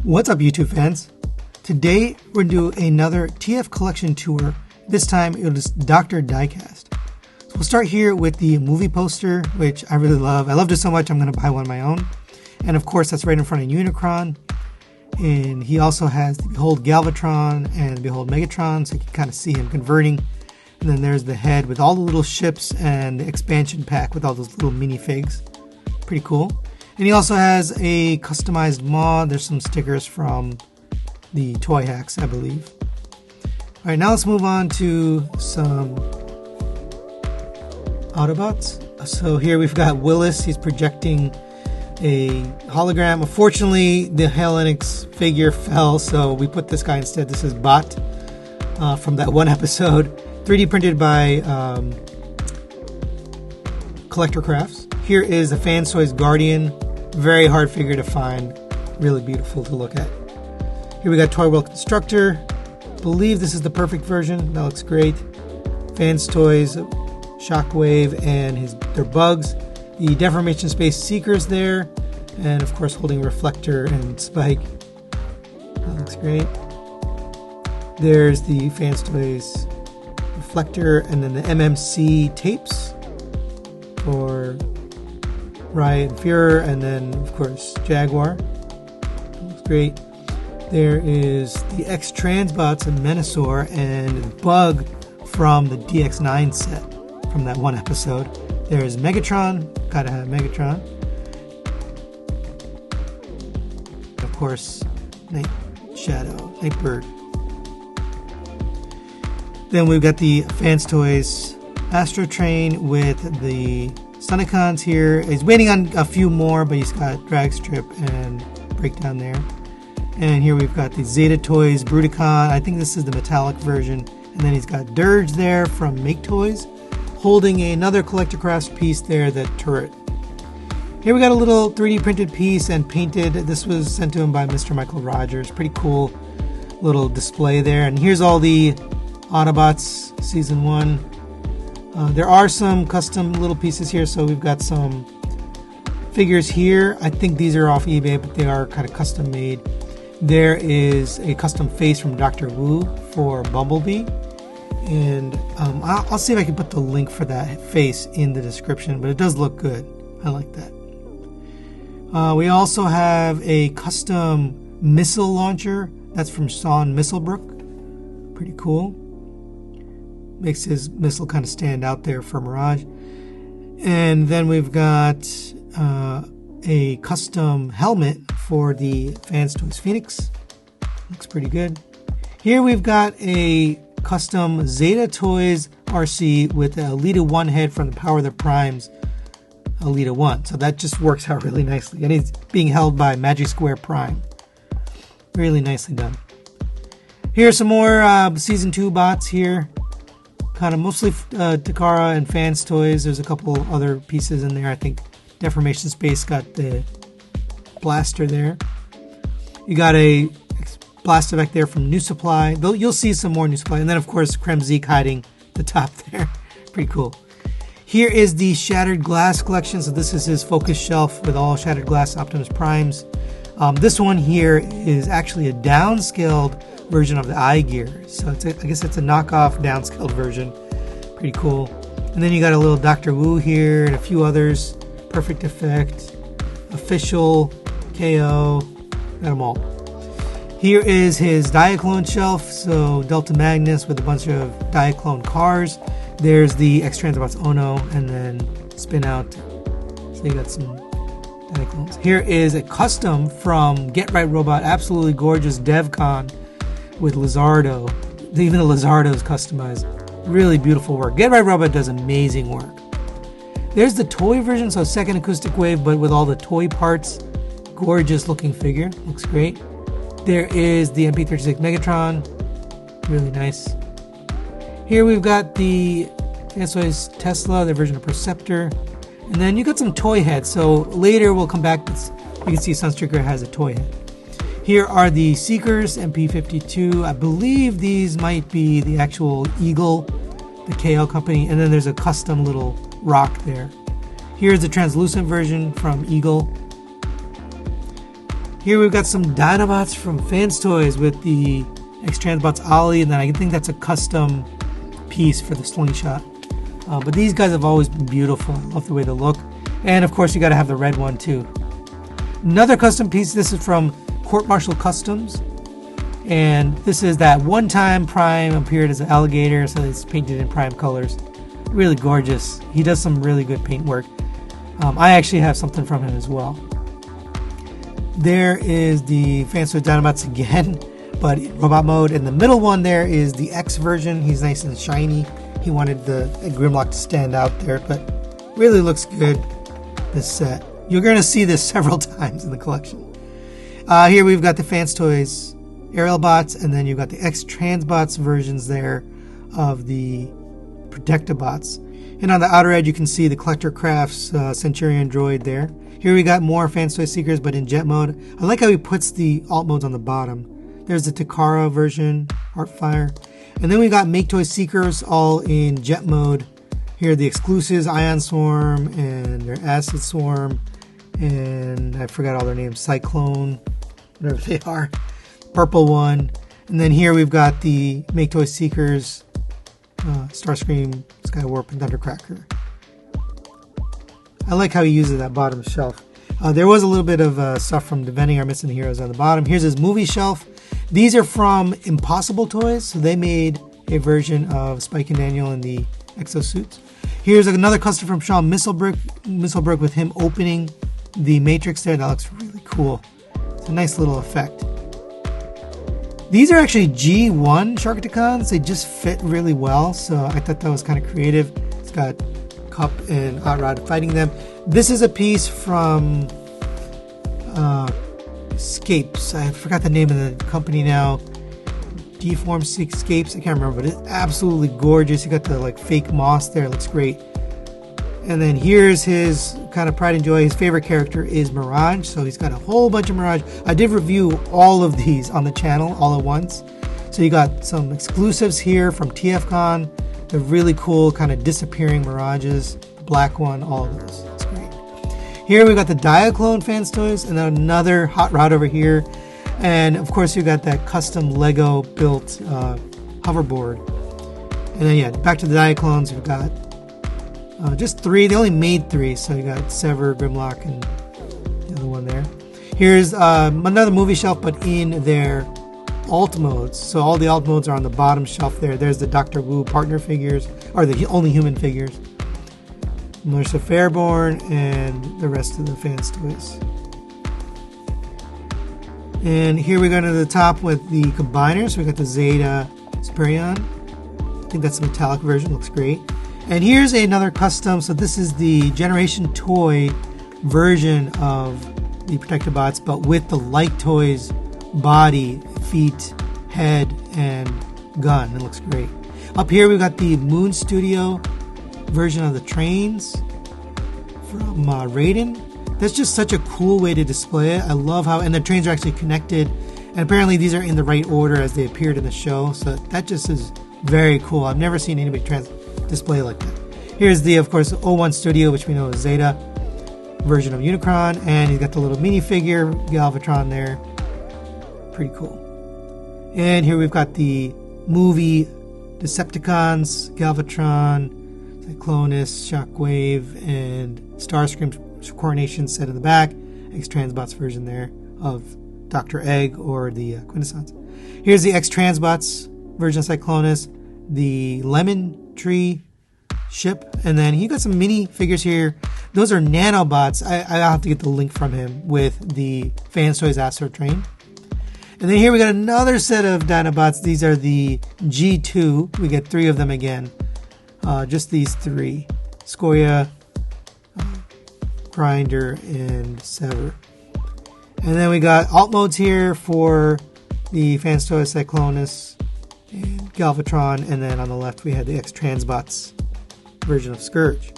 What's up, YouTube fans? Today we're going to do another TF collection tour. This time it is Dr. Diecast. So we'll start here with the movie poster, which I really love. I loved it so much I'm going to buy one of my own. And of course that's right in front of Unicron. And he also has the Behold Galvatron and Behold Megatron, so you can kind of see him converting. And then there's the head with all the little ships and the expansion pack with all those little minifigs. Pretty cool. And he also has a customized mod. There's some stickers from the Toy Hacks, I believe. Alright, now let's move on to some Autobots. So here we've got Willis. He's projecting a hologram. Unfortunately, the Hellenics figure fell, so we put this guy instead. This is Bot from that one episode. 3D printed by Collector Crafts. Here is the Fans Toys Guardian. Very hard figure to find. Really beautiful to look at. Here we got Toy World Constructor. Believe this is the perfect version. That looks great. Fans Toys, Shockwave, and their bugs. The Deformation Space Seekers there. And of course holding Reflector and Spike. That looks great. There's the Fans Toys Reflector, and then the MMC tapes for Riot and Führer, and then of course Jaguar. That looks great. There is the X-Transbots and Menasor and Bug from the DX9 set from that one episode. There's Megatron, gotta have Megatron. Of course, Nightbird. Then we've got the Fans Toys Astro Train with the Stunticons here. He's waiting on a few more, but he's got Drag Strip and Breakdown there. And here we've got the Zeta Toys Bruticon. I think this is the metallic version. And then he's got Dirge there from Make Toys, holding another Collector Crafts piece there, the turret. Here we got a little 3D printed piece and painted. This was sent to him by Mr. Michael Rogers. Pretty cool little display there. And here's all the Autobots Season 1. There are some custom little pieces here, so we've got some figures here. I think these are off eBay, but they are kind of custom made. There is a custom face from Dr. Wu for Bumblebee. And I'll see if I can put the link for that face in the description, but it does look good. I like that. We also have a custom missile launcher. That's from Sean Misselbrook. Pretty cool. Makes his missile kind of stand out there for Mirage. And then we've got a custom helmet for the Fans Toys Phoenix. Looks pretty good. Here we've got a custom Zeta Toys RC with a Elita 1 head from the Power of the Primes Elita 1. So that just works out really nicely. And it's being held by Magic Square Prime. Really nicely done. Here's some more Season 2 bots here. Kind of mostly Takara and Fans Toys. There's a couple other pieces in there. I think Deformation Space got the blaster there. You got a blaster back there from New Supply. You'll see some more New Supply. And then, of course, Kremzik hiding the top there. Pretty cool. Here is the Shattered Glass collection. So this is his focus shelf with all Shattered Glass Optimus Primes. This one here is actually a downscaled version of the eye gear. So I guess it's a knockoff downscaled version. Pretty cool. And then you got a little Dr. Wu here and a few others. Perfect Effect, Official, KO, got them all. Here is his Diaclone shelf. So Delta Magnus with a bunch of Diaclone cars. There's the X-Transbots Ono and then Spin Out. So you got some Diaclones. Here is a custom from Get Right Robot. Absolutely gorgeous DevCon with Lizardo. Even the Lizardo is customized. Really beautiful work. Get Right Robot does amazing work. There's the toy version, so second acoustic wave, but with all the toy parts. Gorgeous looking figure. Looks great. There is the MP36 Megatron. Really nice. Here we've got the Fans Toys Tesla, their version of Perceptor. And then you got some toy heads. So later we'll come back. You can see Sunstreaker has a toy head. Here are the Seekers MP52. I believe these might be the actual Eagle, the KL company. And then there's a custom little rock there. Here's the translucent version from Eagle. Here we've got some Dinobots from Fans Toys with the X-Transbots Ollie, and then I think that's a custom piece for the slingshot. But these guys have always been beautiful. I love the way they look. And of course you got to have the red one too. Another custom piece, this is from Court Martial Customs. And this is that one time Prime appeared as an alligator, so it's painted in Prime colors. Really gorgeous. He does some really good paint work. I actually have something from him as well. There is the Fans Toys Dinobots again, but robot mode. And the middle one there is the X version. He's nice and shiny. He wanted the Grimlock to stand out there, but really looks good, this set. You're going to see this several times in the collection. Here we've got the Fans Toys Aerialbots, and then you've got the X-Transbots versions there of the Protectobots. And on the outer edge, you can see the Collector Crafts Centurion droid there. Here we got more Fans Toy Seekers, but in jet mode. I like how he puts the alt modes on the bottom. There's the Takara version, Heartfire. And then we got Make Toy Seekers all in jet mode. Here are the exclusives, Ion Swarm and their Acid Swarm. And I forgot all their names, Cyclone, whatever they are. Purple one. And then here we've got the Make Toy Seekers, Starscream, Skywarp, and Thundercracker. I like how he uses that bottom shelf. There was a little bit of stuff from Defending Our Missing Heroes on the bottom. Here's his movie shelf. These are from Impossible Toys, so they made a version of Spike and Daniel in the exosuits. Here's another custom from Sean Misselbrook with him opening the Matrix there. That looks really cool. It's a nice little effect. These are actually G1 Sharkticons. They just fit really well, so I thought that was kind of creative. It's got Cup and Hot Rod fighting them. This is a piece from Scapes. I forgot the name of the company now. Deformed Scapes. I can't remember, but it's absolutely gorgeous. You got the like fake moss there. It looks great. And then here's his kind of pride and joy. His favorite character is Mirage, so he's got a whole bunch of Mirage. I did review all of these on the channel all at once. So you got some exclusives here from TFCon. The really cool kind of disappearing Mirages. The black one, all of those. That's great. Here we got the Diaclone Fans Toys, and then another Hot Rod over here. And of course you got that custom Lego built hoverboard. And then yeah, back to the Diaclones. We've got just 3. They only made 3, so you got Sever, Grimlock, and the other one there. Here's another movie shelf, but in their alt modes. So all the alt modes are on the bottom shelf there. There's the Dr. Wu partner figures, or the only human figures. Melissa Fairborn, and the rest of the Fans Toys. And here we go to the top with the combiners. We got the Zeta Superion. I think that's the metallic version. Looks great. And here's another custom. So this is the Generation Toy version of the Protectobots, but with the Like Toys body, feet, head, and gun. It looks great. Up here we've got the Moon Studio version of the trains from Raiden. That's just such a cool way to display it. I love how, and the trains are actually connected, and apparently these are in the right order as they appeared in the show, so that just is very cool. I've never seen anybody display like that. Here's the, of course, 01 Studio, which we know is Zeta version of Unicron, and he's got the little minifigure Galvatron there. Pretty cool. And here we've got the movie Decepticons, Galvatron, Cyclonus, Shockwave, and Starscream coronation set in the back. X-Transbots version there of Dr. Egg or the Quintessence. Here's the X-Transbots version of Cyclonus, the Lemon Tree ship, and then he got some mini figures here. Those are Nanobots. I'll have to get the link from him with the Fans Toys Astro Train. And then here we got another set of Dinobots. These are the G2. We get 3 of them again. Just these 3. Scoria, Grinder, and Sever. And then we got alt modes here for the Fans Toys Cyclonus and Galvatron, and then on the left we had the X-Transbots version of Scourge.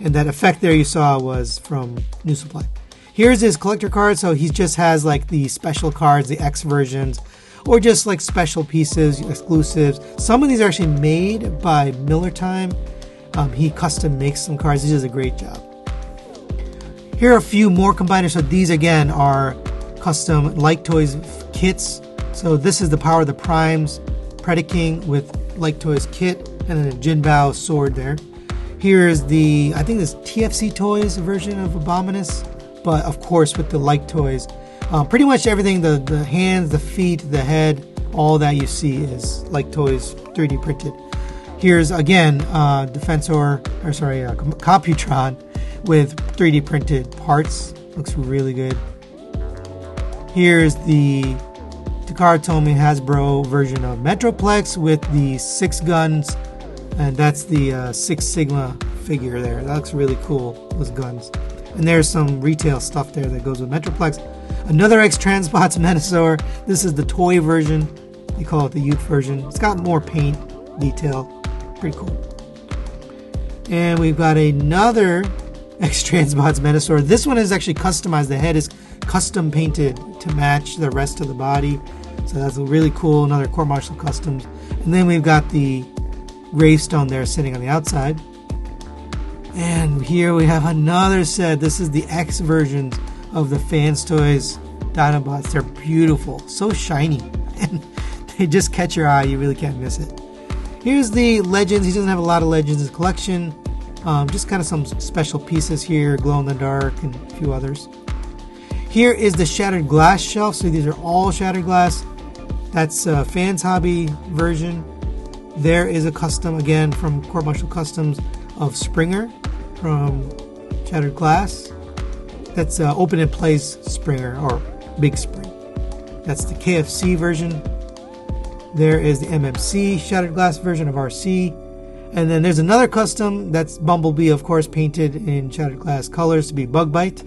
And that effect there you saw was from New Supply. Here's his collector card, so he just has like the special cards, the X versions, or just like special pieces, exclusives. Some of these are actually made by Miller Time. He custom makes some cards. He does a great job. Here are a few more combiners. So these again are custom Like Toys kits. So this is the Power of the Primes Predaking with Like Toys kit, and then a Jinbao sword there. Here's the, I think this TFC Toys version of Abominus, but of course with the Like Toys. Pretty much everything, the hands, the feet, the head, all that you see is Like Toys 3D printed. Here's again Computron with 3D printed parts. Looks really good. Here's the Takara Tomy Hasbro version of Metroplex with the 6 guns, and that's the 6 Sigma figure there. That looks really cool, those guns. And there's some retail stuff there that goes with Metroplex. Another X-Transbots Menasor. This is the toy version. They call it the youth version. It's got more paint detail. Pretty cool. And we've got another X-Transbots Menasor. This one is actually customized. The head is custom painted to match the rest of the body. So that's really cool. Another Court Martial Customs. And then we've got the gravestone there sitting on the outside. And here we have another set. This is the X versions of the Fans Toys Dinobots. They're beautiful. So shiny. And they just catch your eye. You really can't miss it. Here's the Legends. He doesn't have a lot of Legends in his collection. Just kind of some special pieces here. Glow in the Dark and a few others. Here is the Shattered Glass shelf. So these are all Shattered Glass. That's a Fans Hobby version. There is a custom, again, from Court Martial Customs of Springer from Shattered Glass. That's Open and Place Springer, or Big Spring. That's the KFC version. There is the MMC Shattered Glass version of RC. And then there's another custom. That's Bumblebee, of course, painted in Shattered Glass colors to be Bug Bite.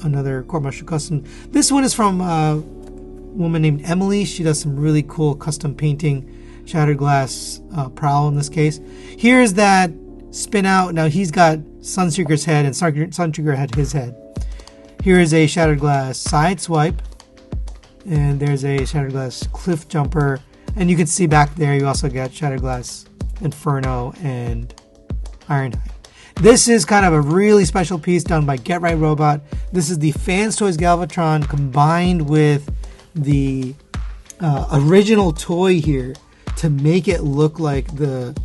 Another Court Martial custom. This one is from a woman named Emily. She does some really cool custom painting. Shattered Glass Prowl in this case. Here's that spin out. Now he's got Sunseeker's head, and Sunseeker had his head. Here is a Shattered Glass Side Swipe. And there's a Shattered Glass Cliff Jumper. And you can see back there you also got Shattered Glass Inferno and Ironhide. This is kind of a really special piece done by Get Right Robot. This is the Fans Toys Galvatron combined with the original toy here to make it look like the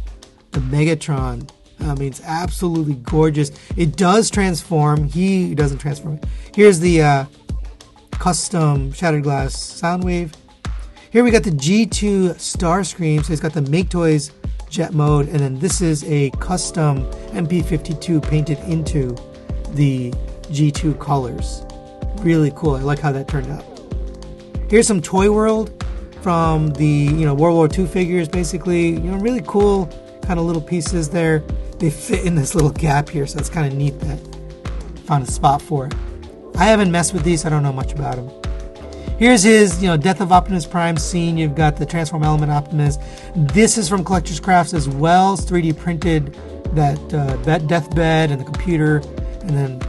Megatron. I mean, it's absolutely gorgeous. It does transform. He doesn't transform. Here's the custom Shattered Glass Soundwave. Here we got the G2 Starscream. So he's got the Make Toys jet mode, and then this is a custom MP52 painted into the G2 colors. Really cool. I like how that turned out. Here's some Toy World from the World War II figures, basically. Really cool kind of little pieces there. They fit in this little gap here, so it's kind of neat that I found a spot for it. I haven't messed with these, so I don't know much about them. Here's his, Death of Optimus Prime scene. You've got the Transform Element Optimus. This is from Collector's Crafts as well. It's 3D printed, that deathbed and the computer, and then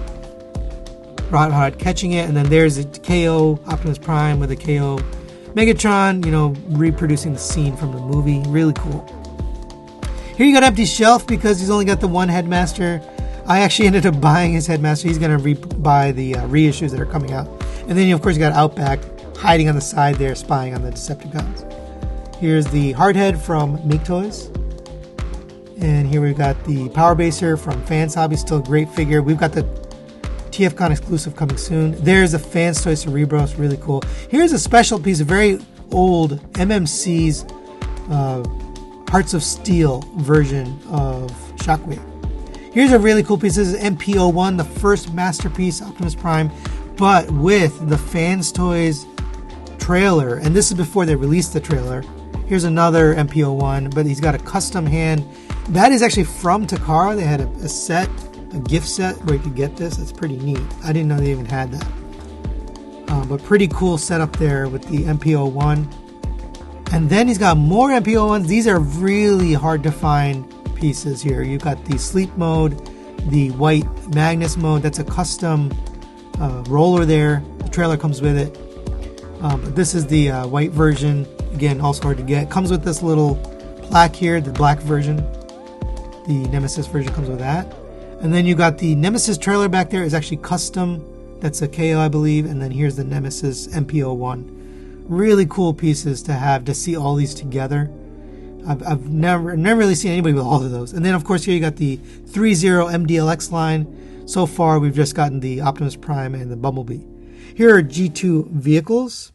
Rod catching it. And then there's a KO Optimus Prime with a KO Megatron, reproducing the scene from the movie. Really cool. Here you got Empty Shelf because he's only got the one Headmaster. I actually ended up buying his Headmaster. He's going to buy the reissues that are coming out. And then, of course, you got Outback hiding on the side there, spying on the Decepticons. Here's the Hardhead from Make Toys. And here we've got the Power Baser from Fans Hobby. Still a great figure. We've got the TFCon exclusive coming soon. There's a Fans Toy Cerebros. Really cool. Here's a special piece, a very old MMC's Hearts of Steel version of Shockwave. Here's a really cool piece. This is MPO1, the first masterpiece Optimus Prime, but with the Fans Toys trailer. And this is before they released the trailer. Here's another MPO1, but he's got a custom hand. That is actually from Takara. They had a set, a gift set where you could get this. It's pretty neat. I didn't know they even had that. But pretty cool setup there with the MPO1. And then he's got more MPO1s. These are really hard to find pieces here. You've got the Sleep mode, the White Magnus mode. That's a custom roller there. The trailer comes with it. But this is the white version. Again, also hard to get. Comes with this little plaque here, the black version. The Nemesis version comes with that. And then you got the Nemesis trailer back there. Is actually custom. That's a KO, I believe. And then here's the Nemesis MP01. Really cool pieces to have, to see all these together. I've never really seen anybody with all of those. And then, of course, here you got the 3-0 MDLX line. So far, we've just gotten the Optimus Prime and the Bumblebee. Here are G2 vehicles.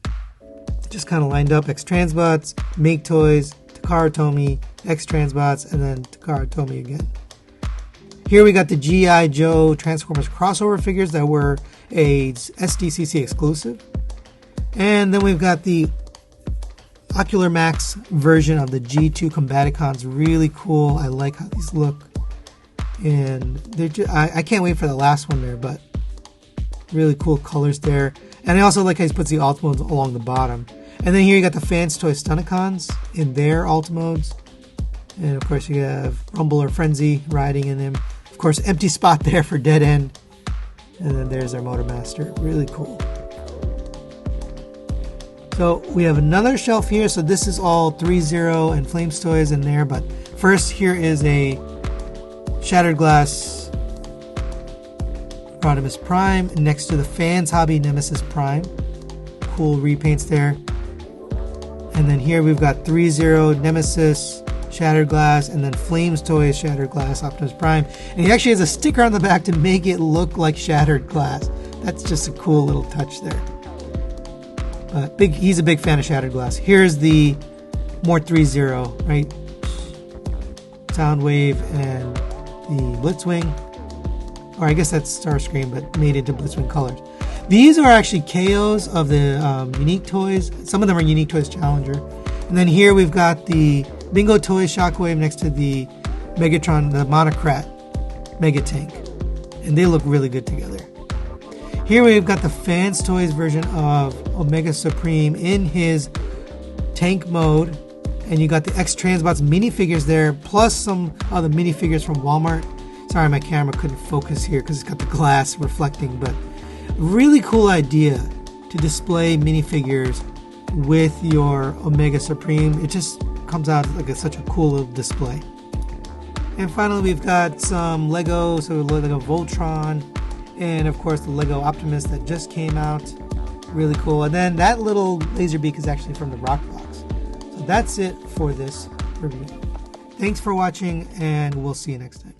Just kind of lined up. X-Transbots, Make Toys, Takara Tomy, X-Transbots, and then Takara Tomy again. Here we got the G.I. Joe Transformers crossover figures that were a SDCC exclusive. And then we've got the Ocular Max version of the G2 Combaticons. Really cool. I like how these look. And I can't wait for the last one there, but really cool colors there. And I also like how he puts the alt modes along the bottom. And then here you got the Fans Toy Stunticons in their alt modes. And of course you have Rumble or Frenzy riding in them. Of course, empty spot there for Dead End. And then there's our Motormaster. Really cool. So we have another shelf here. So this is all 3-0 and Flames toys in there. But first, here is a Shattered Glass Optimus Prime next to the Fans Hobby Nemesis Prime. Cool repaints there. And then here we've got 3-0 Nemesis Shattered Glass, and then Flames Toys Shattered Glass Optimus Prime. And he actually has a sticker on the back to make it look like Shattered Glass. That's just a cool little touch there. He's a big fan of Shattered Glass. Here's the more 3-0, right? Soundwave and the Blitzwing. Or I guess that's Starscream, but made into Blitzwing colors. These are actually KOs of the Unique Toys. Some of them are Unique Toys Challenger. And then here we've got the Bingo Toys Shockwave next to the Megatron, the Monocrat Mega Tank. And they look really good together. Here we've got the Fans Toys version of Omega Supreme in his tank mode. And you got the X-Transbots minifigures there, plus some other minifigures from Walmart. Sorry, my camera couldn't focus here because it's got the glass reflecting, but really cool idea to display minifigures with your Omega Supreme. It just comes out like such a cool little display. And finally, we've got some Lego, so Lego Voltron, and of course the Lego Optimus that just came out. Really cool. And then that little laser beak is actually from the Rock Box. So that's it for this review. Thanks for watching, and we'll see you next time.